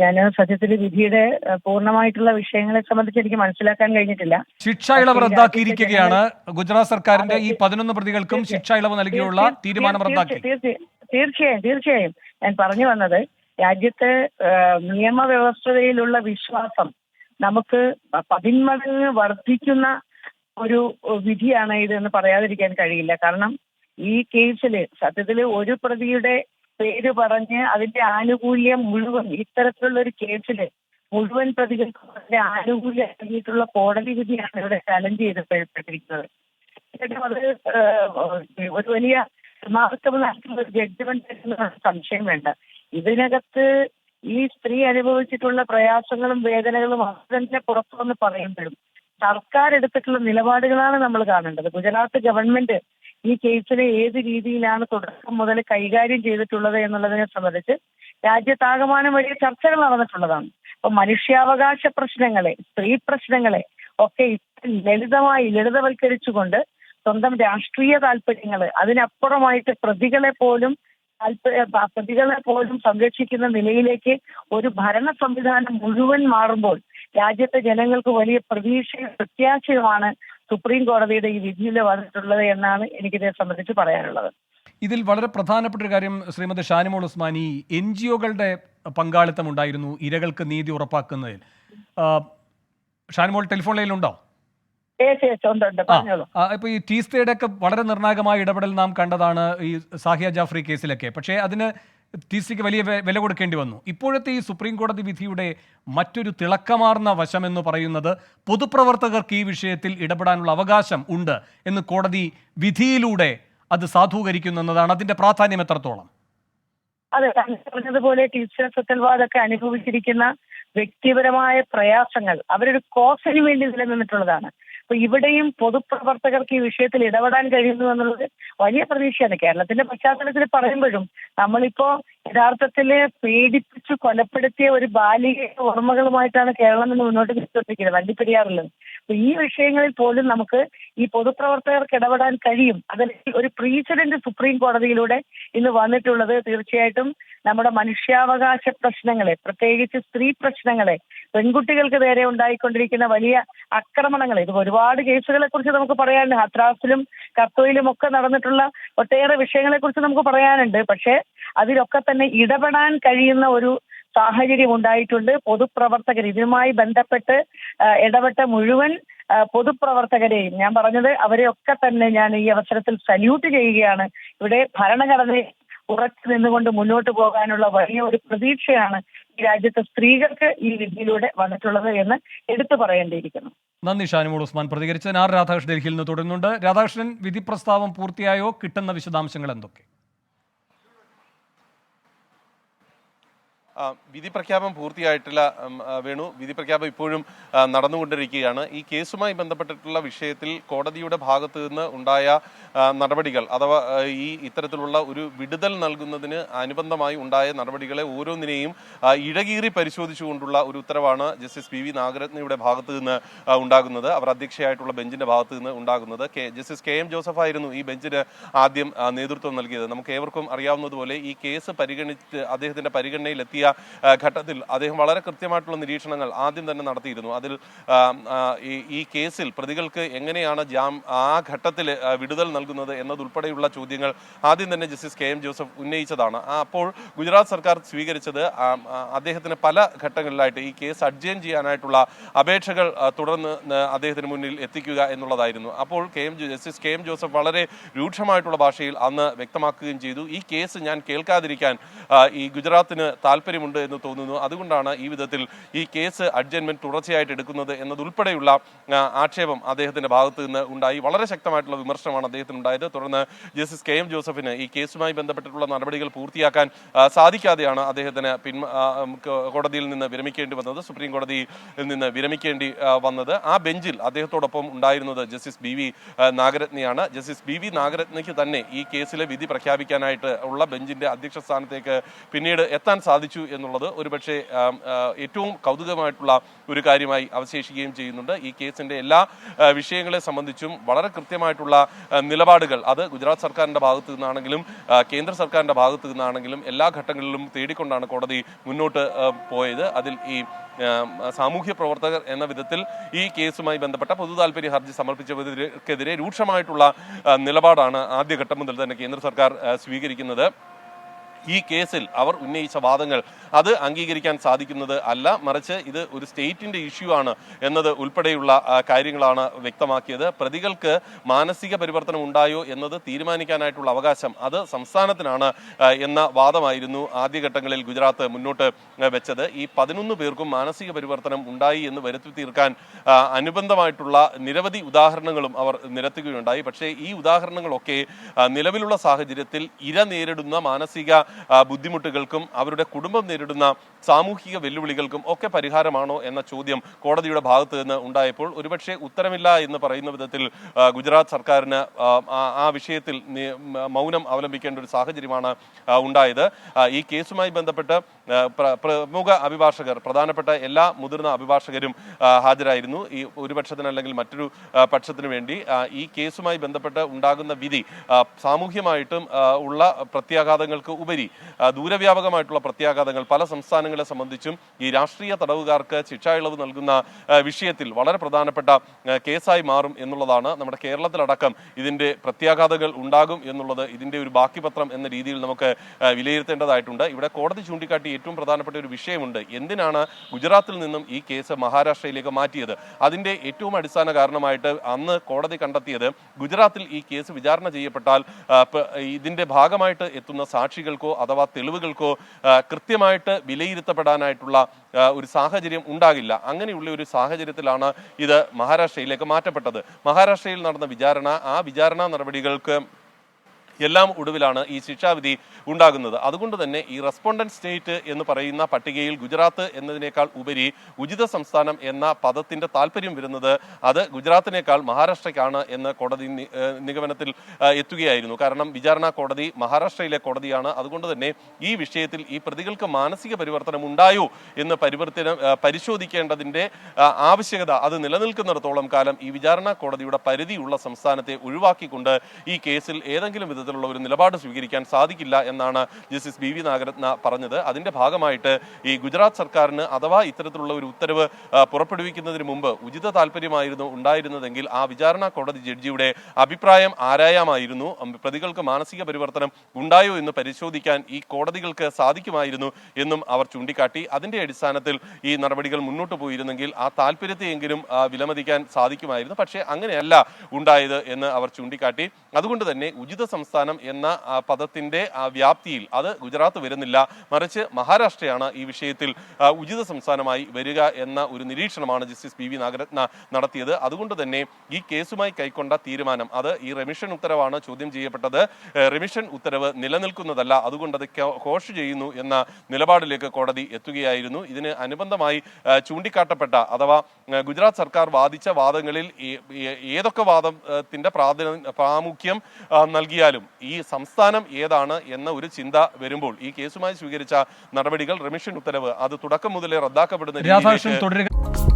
ഞാൻ സത്യത്തിൽ വിധിയുടെ പൂർണ്ണമായിട്ടുള്ള വിഷയങ്ങളെ സംബന്ധിച്ച് എനിക്ക് മനസ്സിലാക്കാൻ കഴിഞ്ഞിട്ടില്ല. ശിക്ഷ ഇളവ് റദ്ദാക്കിയിരിക്കുകയാണ്. ഗുജറാത്ത് സർക്കാരിന്റെ ഈ 11 പ്രതികൾക്കും ശിക്ഷ ഇളവ് നൽകിയുള്ള തീരുമാനം റദ്ദാക്കി. തീർച്ചയായും ഞാൻ പറഞ്ഞു വന്നത്, രാജ്യത്തെ നിയമവ്യവസ്ഥതയിലുള്ള വിശ്വാസം നമുക്ക് 10 മടങ്ങ് വർദ്ധിക്കുന്ന ഒരു വിധിയാണ് ഇതെന്ന് പറയാതിരിക്കാൻ കഴിയില്ല. കാരണം ഈ കേസിൽ സത്യത്തിൽ ഒരു പ്രതിയുടെ പേര് പറഞ്ഞ് അതിന്റെ ആനുകൂല്യം മുഴുവൻ ഇത്തരത്തിലുള്ള ഒരു കേസിൽ മുഴുവൻ പ്രതികൾക്കും അതിന്റെ ആനുകൂല്യം നൽകിയിട്ടുള്ള കോടതി വിധിയാണ് ഇവിടെ ചലഞ്ച് ചെയ്തപ്പെട്ടിരിക്കുന്നത്. അത് ഒരു വലിയ സമാർത്ഥമായിട്ടുള്ള ഒരു ജഡ്ജ്മെന്റ് എന്ന സംശയം വേണ്ട. ഇതിനകത്ത് ഈ സ്ത്രീ അനുഭവിച്ചിട്ടുള്ള പ്രയാസങ്ങളും വേദനകളും അതിന്റെ പുറത്തുവന്ന് പറയുമ്പോഴും സർക്കാർ എടുത്തിട്ടുള്ള നിലപാടുകളാണ് നമ്മൾ കാണേണ്ടത്. ഗുജറാത്ത് ഗവൺമെന്റ് ഈ കേസിനെ ഏത് രീതിയിലാണ് തുടക്കം മുതൽ കൈകാര്യം ചെയ്തിട്ടുള്ളത് എന്നുള്ളതിനെ സംബന്ധിച്ച് രാജ്യത്താകമാനം വലിയ ചർച്ചകൾ നടന്നിട്ടുള്ളതാണ്. അപ്പൊ മനുഷ്യാവകാശ പ്രശ്നങ്ങളെ, സ്ത്രീ പ്രശ്നങ്ങളെ ഒക്കെ ലളിതവൽക്കരിച്ചുകൊണ്ട് സ്വന്തം രാഷ്ട്രീയ താല്പര്യങ്ങൾ അതിനപ്പുറമായിട്ട് പ്രതികളെ പോലും സംരക്ഷിക്കുന്ന നിലയിലേക്ക് ഒരു ഭരണ സംവിധാനം മുഴുവൻ മാറുമ്പോൾ രാജ്യത്തെ ജനങ്ങൾക്ക് വലിയ പ്രതീക്ഷയും പ്രത്യാശയുമാണ് സുപ്രീം കോടതിയുടെ ഈ വിധിയിൽ വന്നിട്ടുള്ളത് എന്നാണ് എനിക്കിതേ സംബന്ധിച്ച് പറയാനുള്ളത്. ഇതിൽ വളരെ പ്രധാനപ്പെട്ട ഒരു കാര്യം ശ്രീമതി ഷാനിമോൾ ഉസ്മാനി, NGO-കളുടെ പങ്കാളിത്തം ഉണ്ടായിരുന്നു ഇരകൾക്ക് നീതി ഉറപ്പാക്കുന്നതിൽ. ഷാനിമോൾ ടെലിഫോൺ ലൈനിലുണ്ടോ? ഇപ്പൊ ഈ ടീസ്റ്റയുടെ ഒക്കെ വളരെ നിർണായകമായ ഇടപെടൽ നാം കണ്ടതാണ് ഈ സാഹിയ ജാഫ്രി കേസിലൊക്കെ. പക്ഷേ അതിന് ടീസ്റ്റയ്ക്ക് വലിയ വില കൊടുക്കേണ്ടി വന്നു. ഇപ്പോഴത്തെ ഈ സുപ്രീം കോടതി വിധിയുടെ മറ്റൊരു തിളക്കമാർന്ന വശം എന്ന് പറയുന്നത് പൊതുപ്രവർത്തകർക്ക് ഈ വിഷയത്തിൽ ഇടപെടാനുള്ള അവകാശം ഉണ്ട് എന്ന് കോടതി വിധിയിലൂടെ അത് സാധൂകരിക്കുന്നു എന്നതാണ്. അതിന്റെ പ്രാധാന്യം എത്രത്തോളം? അതെ, പറഞ്ഞതുപോലെ ടീച്ചർ സത്യൽവാദൊക്കെ അനുഭവിച്ചിരിക്കുന്ന വ്യക്തിപരമായ പ്രയാസങ്ങൾ അവരൊരു കോസിന് വേണ്ടി നിലനിന്നിട്ടുള്ളതാണ്. അപ്പൊ ഇവിടെയും പൊതുപ്രവർത്തകർക്ക് ഈ വിഷയത്തിൽ ഇടപെടാൻ കഴിയുന്നു എന്നുള്ളത് വലിയ പ്രതീക്ഷയാണ്. കേരളത്തിന്റെ പശ്ചാത്തലത്തിൽ പറയുമ്പോഴും നമ്മളിപ്പോ യഥാർത്ഥത്തില് പേടിപ്പിച്ചു കൊലപ്പെടുത്തിയ ഒരു ബാലികയുടെ ഓർമ്മകളുമായിട്ടാണ് കേരളം ഇന്ന് മുന്നോട്ട് വിശ്വസിക്കുന്നത്, വണ്ടിപ്പെരിയാറിലും. അപ്പൊ ഈ വിഷയങ്ങളിൽ പോലും നമുക്ക് ഈ പൊതുപ്രവർത്തകർക്ക് ഇടപെടാൻ കഴിയും. അതിൽ ഒരു പ്രീസിഡന്റ് സുപ്രീം കോടതിയിലൂടെ ഇന്ന് വന്നിട്ടുള്ളത് തീർച്ചയായിട്ടും നമ്മുടെ മനുഷ്യാവകാശ പ്രശ്നങ്ങളെ, പ്രത്യേകിച്ച് സ്ത്രീ പ്രശ്നങ്ങളെ, പെൺകുട്ടികൾക്ക് നേരെ ഉണ്ടായിക്കൊണ്ടിരിക്കുന്ന വലിയ ആക്രമണങ്ങളെ, ഇത് ഒരുപാട് കേസുകളെ കുറിച്ച് നമുക്ക് പറയാനുണ്ട്. ഹത്രാസിലും കത്തോയിലും ഒക്കെ നടന്നിട്ടുള്ള ഒട്ടേറെ വിഷയങ്ങളെ കുറിച്ച് നമുക്ക് പറയാനുണ്ട്. പക്ഷെ അതിലൊക്കെ തന്നെ ഇടപെടാൻ കഴിയുന്ന ഒരു സാഹചര്യം ഉണ്ടായിട്ടുണ്ട്. പൊതുപ്രവർത്തകർ ഇതിനുമായി ബന്ധപ്പെട്ട് ഇടപെട്ട മുഴുവൻ പൊതുപ്രവർത്തകരെയും ഞാൻ പറഞ്ഞത് അവരെയൊക്കെ തന്നെ ഞാൻ ഈ അവസരത്തിൽ സല്യൂട്ട് ചെയ്യുകയാണ്. ഇവിടെ ഭരണഘടനയെ ഉറച്ചു നിന്നുകൊണ്ട് മുന്നോട്ട് പോകാനുള്ള വലിയ ഒരു പ്രതീക്ഷയാണ് ഈ രാജ്യത്തെ സ്ത്രീകൾക്ക് ഈ വിധിയിലൂടെ വന്നിട്ടുള്ളത് എന്ന് എടുത്തു പറയേണ്ടിയിരിക്കുന്നു. നന്ദി ഷാനിമോൾ ഉസ്മാൻ പ്രതികരിച്ചതിന്. രാധാകൃഷ്ണൻ ഡൽഹിയിൽ നിന്ന് തുടരുന്നുണ്ട്. രാധാകൃഷ്ണൻ, വിധി പ്രസ്താവം പൂർത്തിയായോ? കിട്ടുന്ന വിശദാംശങ്ങൾ എന്തൊക്കെ? വിധി പ്രഖ്യാപനം പൂർത്തിയായിട്ടില്ല വേണു. വിധി പ്രഖ്യാപനം ഇപ്പോഴും നടന്നുകൊണ്ടിരിക്കുകയാണ്. ഈ കേസുമായി ബന്ധപ്പെട്ടിട്ടുള്ള വിഷയത്തിൽ കോടതിയുടെ ഭാഗത്ത് നിന്ന് ഉണ്ടായ നടപടികൾ, അഥവാ ഇത്തരത്തിലുള്ള ഒരു വിടുതൽ നൽകുന്നതിന് അനുബന്ധമായി ഉണ്ടായ നടപടികളെ ഓരോന്നിനെയും ഇഴകീറി പരിശോധിച്ചുകൊണ്ടുള്ള ഒരു ഉത്തരവാണ് ജസ്റ്റിസ് PV നാഗരത്നയുടെ ഭാഗത്ത് നിന്ന് ഉണ്ടാകുന്നത്. അവർ അധ്യക്ഷയായിട്ടുള്ള ബെഞ്ചിന്റെ ഭാഗത്ത് നിന്ന് ഉണ്ടാകുന്നത്. ജസ്റ്റിസ് KM ജോസഫ് ആയിരുന്നു ഈ ബെഞ്ചിന് ആദ്യം നേതൃത്വം നൽകിയത്. നമുക്ക് ഏവർക്കും അറിയാവുന്നതുപോലെ ഈ കേസ് പരിഗണിച്ച് അദ്ദേഹത്തിന്റെ പരിഗണനയിലെത്തിയ ഘട്ടത്തിൽ അദ്ദേഹം വളരെ കൃത്യമായിട്ടുള്ള നിരീക്ഷണങ്ങൾ ആദ്യം തന്നെ നടത്തിയിരുന്നു. അതിൽ ഈ കേസിൽ പ്രതികൾക്ക് എങ്ങനെയാണ് ആ ഘട്ടത്തിൽ വിടുതൽ നൽകുന്നത് എന്നതുൾപ്പെടെയുള്ള ചോദ്യങ്ങൾ ആദ്യം തന്നെ ജസ്റ്റിസ് KM ജോസഫ് ഉന്നയിച്ചതാണ്. അപ്പോൾ ഗുജറാത്ത് സർക്കാർ സ്വീകരിച്ചത് അദ്ദേഹത്തിന് പല ഘട്ടങ്ങളിലായിട്ട് ഈ കേസ് അഡ്ജേൺ ചെയ്യാനായിട്ടുള്ള അപേക്ഷകൾ തുടർന്ന് അദ്ദേഹത്തിന് മുന്നിൽ എത്തിക്കുക എന്നുള്ളതായിരുന്നു. അപ്പോൾ ജസ്റ്റിസ് KM ജോസഫ് വളരെ രൂക്ഷമായിട്ടുള്ള ഭാഷയിൽ അന്ന് വ്യക്തമാക്കുകയും ചെയ്തു, ഈ കേസ് ഞാൻ കേൾക്കാതിരിക്കാൻ ഈ ഗുജറാത്തിന് താല്പര്യമുണ്ട് എന്ന് തോന്നുന്നു, അതുകൊണ്ടാണ് ഈ വിധത്തിൽ ഈ കേസ് അഡ്ജൻമെന്റ് തുടർച്ചയായിട്ട് എടുക്കുന്നത് എന്നതുൾപ്പെടെയുള്ള ആക്ഷേപം അദ്ദേഹത്തിന്റെ ഭാഗത്ത് നിന്ന് ഉണ്ടായി. വളരെ ശക്തമായിട്ടുള്ള വിമർശനമാണ് അദ്ദേഹത്തിന് ഉണ്ടായത്. തുടർന്ന് ജസ്റ്റിസ് KM ജോസഫിന് ഈ കേസുമായി ബന്ധപ്പെട്ടിട്ടുള്ള നടപടികൾ പൂർത്തിയാക്കാൻ സാധിക്കാതെയാണ് അദ്ദേഹത്തിന് കോടതിയിൽ നിന്ന് വിരമിക്കേണ്ടി വന്നത്, സുപ്രീം കോടതിയിൽ നിന്ന് വിരമിക്കേണ്ടി വന്നത്. ആ ബെഞ്ചിൽ അദ്ദേഹത്തോടൊപ്പം ഉണ്ടായിരുന്നത് ജസ്റ്റിസ് BV നാഗരത്നയാണ്. ജസ്റ്റിസ് BV നാഗരത്നയ്ക്ക് തന്നെ ഈ കേസിലെ വിധി പ്രഖ്യാപിക്കാനായിട്ട് ഉള്ള ബെഞ്ചിന്റെ അധ്യക്ഷ സ്ഥാനത്തേക്ക് പിന്നീട് എത്താൻ സാധിച്ചു എന്നുള്ളത് ഒരുപക്ഷെ ഏറ്റവും കൗതുകമായിട്ടുള്ള ഒരു കാര്യമായി അവശേഷിക്കുകയും ചെയ്യുന്നുണ്ട്. ഈ കേസിന്റെ എല്ലാ വിഷയങ്ങളെ സംബന്ധിച്ചും വളരെ കൃത്യമായിട്ടുള്ള നിലപാടുകൾ അത് ഗുജറാത്ത് സർക്കാരിന്റെ ഭാഗത്തു നിന്നാണെങ്കിലും കേന്ദ്ര സർക്കാരിന്റെ ഭാഗത്തു നിന്നാണെങ്കിലും എല്ലാ ഘട്ടങ്ങളിലും തേടിക്കൊണ്ടാണ് കോടതി മുന്നോട്ട് പോയത്. അതിൽ ഈ സാമൂഹ്യ പ്രവർത്തകർ എന്ന വിധത്തിൽ ഈ കേസുമായി ബന്ധപ്പെട്ട പൊതു താൽപര്യ ഹർജി സമർപ്പിച്ചവർക്കെതിരെ രൂക്ഷമായിട്ടുള്ള നിലപാടാണ് ആദ്യഘട്ടം മുതൽ തന്നെ കേന്ദ്ര സർക്കാർ സ്വീകരിക്കുന്നത്. ഈ കേസിൽ അവർ ഉന്നയിച്ച വാദങ്ങൾ അത് അംഗീകരിക്കാൻ സാധിക്കുന്നത് അല്ല, മറിച്ച് ഇത് ഒരു സ്റ്റേറ്റിന്റെ ഇഷ്യൂ ആണ് എന്നത് ഉൾപ്പെടെയുള്ള കാര്യങ്ങളാണ് വ്യക്തമാക്കിയത്. പ്രതികൾക്ക് മാനസിക പരിവർത്തനം ഉണ്ടായോ എന്നത് തീരുമാനിക്കാനായിട്ടുള്ള അവകാശം അത് സംസ്ഥാനത്തിനാണ് എന്ന വാദമായിരുന്നു ആദ്യഘട്ടങ്ങളിൽ ഗുജറാത്ത് മുന്നോട്ട് വെച്ചത്. ഈ 11 പേർക്കും മാനസിക പരിവർത്തനം ഉണ്ടായി എന്ന് വരുത്തി തീർക്കാൻ അനുബന്ധമായിട്ടുള്ള നിരവധി ഉദാഹരണങ്ങളും അവർ നിരത്തുകയുണ്ടായി. പക്ഷേ ഈ ഉദാഹരണങ്ങളൊക്കെ നിലവിലുള്ള സാഹചര്യത്തിൽ ഇര നേരിടുന്ന മാനസിക ബുദ്ധിമുട്ടുകൾക്കും അവരുടെ കുടുംബം നേരിടുന്ന സാമൂഹിക വെല്ലുവിളികൾക്കും ഒക്കെ പരിഹാരമാണോ എന്ന ചോദ്യം കോടതിയുടെ ഭാഗത്ത് നിന്ന് ഉണ്ടായപ്പോൾ ഒരുപക്ഷെ ഉത്തരമില്ല എന്ന് പറയുന്ന വിധത്തിൽ ഗുജറാത്ത് സർക്കാരിന് ആ വിഷയത്തിൽ മൗനം അവലംബിക്കേണ്ട ഒരു സാഹചര്യമാണ് ഉണ്ടായത്. ഈ കേസുമായി ബന്ധപ്പെട്ട് പ്രമുഖ അഭിഭാഷകർ, പ്രധാനപ്പെട്ട എല്ലാ മുതിർന്ന അഭിഭാഷകരും ഹാജരായിരുന്നു. ഈ ഒരു പക്ഷത്തിന് അല്ലെങ്കിൽ മറ്റൊരു പക്ഷത്തിനു വേണ്ടി ഈ കേസുമായി ബന്ധപ്പെട്ട് ഉണ്ടാകുന്ന വിധി സാമൂഹ്യമായിട്ടും ഉള്ള പ്രത്യാഘാതങ്ങൾക്ക് ഉപരി ദൂരവ്യാപകമായിട്ടുള്ള പ്രത്യാഘാതങ്ങൾ പല സംസ്ഥാനങ്ങളെ സംബന്ധിച്ചും ഈ രാഷ്ട്രീയ തടവുകാർക്ക് ശിക്ഷാ ഇളവ് നൽകുന്ന വിഷയത്തിൽ വളരെ പ്രധാനപ്പെട്ട കേസായി മാറും എന്നുള്ളതാണ്. നമ്മുടെ കേരളത്തിലടക്കം ഇതിന്റെ പ്രത്യാഘാതങ്ങൾ ഉണ്ടാകും എന്നുള്ളത് ഇതിന്റെ ഒരു ബാക്കി പത്രം എന്ന രീതിയിൽ നമുക്ക് വിലയിരുത്തേണ്ടതായിട്ടുണ്ട്. ഇവിടെ കോടതി ചൂണ്ടിക്കാട്ടി ഏറ്റവും പ്രധാനപ്പെട്ട ഒരു വിഷയമുണ്ട്. എന്തിനാണ് ഗുജറാത്തിൽ നിന്നും ഈ കേസ് മഹാരാഷ്ട്രയിലേക്ക് മാറ്റിയത്? അതിന്റെ ഏറ്റവും അടിസ്ഥാന കാരണമായിട്ട് അന്ന് കോടതി കണ്ടെത്തിയത് ഗുജറാത്തിൽ ഈ കേസ് വിചാരണ ചെയ്യപ്പെട്ടാൽ ഇതിന്റെ ഭാഗമായിട്ട് എത്തുന്ന സാക്ഷികൾക്കോ അഥവാ തെളിവുകൾക്കോ കൃത്യമായിട്ട് വിലയിരുത്തപ്പെടാനായിട്ടുള്ള ഒരു സാഹചര്യം ഉണ്ടാകില്ല. അങ്ങനെയുള്ള ഒരു സാഹചര്യത്തിലാണ് ഇത് മഹാരാഷ്ട്രയിലേക്ക് മാറ്റപ്പെട്ടത്. മഹാരാഷ്ട്രയിൽ നടന്ന ആ വിചാരണ നടപടികൾക്ക് എല്ലാം ഒടുവിലാണ് ഈ ശിക്ഷാവിധി ഉണ്ടാകുന്നത്. അതുകൊണ്ട് തന്നെ ഈ റെസ്പോണ്ടന്റ് സ്റ്റേറ്റ് എന്ന് പറയുന്ന പട്ടികയിൽ ഗുജറാത്ത് എന്നതിനേക്കാൾ ഉപരി ഉചിത സംസ്ഥാനം എന്ന പദത്തിന്റെ താല്പര്യം വരുന്നത് അത് ഗുജറാത്തിനേക്കാൾ മഹാരാഷ്ട്രയ്ക്കാണ് എന്ന് കോടതി നിഗമനത്തിൽ എത്തുകയായിരുന്നു. കാരണം വിചാരണ കോടതി മഹാരാഷ്ട്രയിലെ കോടതിയാണ്. അതുകൊണ്ട് തന്നെ ഈ വിഷയത്തിൽ ഈ പ്രതികൾക്ക് മാനസിക പരിവർത്തനം ഉണ്ടായോ എന്ന് പരിശോധിക്കേണ്ടതിന്റെ ആവശ്യകത അത് നിലനിൽക്കുന്നിടത്തോളം കാലം ഈ വിചാരണ കോടതിയുടെ പരിധിയുള്ള സംസ്ഥാനത്തെ ഒഴിവാക്കിക്കൊണ്ട് ഈ കേസിൽ ഏതെങ്കിലും വിധത്തിൽ ഒരു നിലപാട് സ്വീകരിക്കാൻ സാധിക്കില്ല എന്നാണ് ജസ്റ്റിസ് ബി വി നാഗരത്ന പറഞ്ഞത്. അതിന്റെ ഭാഗമായിട്ട് ഈ ഗുജറാത്ത് സർക്കാരിന് അഥവാ ഇത്തരത്തിലുള്ള ഒരു ഉത്തരവ് പുറപ്പെടുവിക്കുന്നതിന് മുമ്പ് ഉചിത താല്പര്യമായിരുന്നു ഉണ്ടായിരുന്നതെങ്കിൽ ആ വിചാരണ കോടതി ജഡ്ജിയുടെ അഭിപ്രായം ആരായാമായിരുന്നു. പ്രതികൾക്ക് മാനസിക പരിവർത്തനം ഉണ്ടായോ എന്ന് പരിശോധിക്കാൻ ഈ കോടതികൾക്ക് സാധിക്കുമായിരുന്നു എന്നും അവർ ചൂണ്ടിക്കാട്ടി. അതിന്റെ അടിസ്ഥാനത്തിൽ ഈ നടപടികൾ മുന്നോട്ട് പോയിരുന്നെങ്കിൽ ആ താല്പര്യത്തെയെങ്കിലും വിലമതിക്കാൻ സാധിക്കുമായിരുന്നു. പക്ഷേ അങ്ങനെയല്ല ഉണ്ടായത് എന്ന് അവർ ചൂണ്ടിക്കാട്ടി. അതുകൊണ്ട് തന്നെ ഉചിത സംസ്ഥാനം എന്ന പദത്തിന്റെ വ്യാപ്തിയിൽ അത് ഗുജറാത്ത് വരുന്നില്ല, മറിച്ച് മഹാരാഷ്ട്രയാണ് ഈ വിഷയത്തിൽ ഉചിത സംസ്ഥാനമായി വരിക എന്ന ഒരു നിരീക്ഷണമാണ് ജസ്റ്റിസ് ബി വി നാഗരത്ന നടത്തിയത്. അതുകൊണ്ട് തന്നെ ഈ കേസുമായി കൈക്കൊണ്ട തീരുമാനം അത് ഈ റെമിഷൻ ഉത്തരവാണ് ചോദ്യം ചെയ്യപ്പെട്ടത്. റെമിഷൻ ഉത്തരവ് നിലനിൽക്കുന്നതല്ല, അതുകൊണ്ട് അത് ഘോഷ് ചെയ്യുന്നു എന്ന നിലപാടിലേക്ക് കോടതി എത്തുകയായിരുന്നു. ഇതിന് അനുബന്ധമായി ചൂണ്ടിക്കാട്ടപ്പെട്ട അഥവാ ഗുജറാത്ത് സർക്കാർ വാദിച്ച വാദങ്ങളിൽ ഏതൊക്കെ വാദത്തിന്റെ പ്രാമുഖ്യം നൽകിയാലും ഈ സംസ്ഥാനം ഏതാണ് എന്ന ഒരു ചിന്ത വരുമ്പോൾ ഈ കേസുമായി സ്വീകരിച്ച നടപടികൾ റെമിഷൻ ഉത്തരവ് അത് തുടക്കം മുതലേ റദ്ദാക്കപ്പെടുന്ന രീതിയിലേക്ക്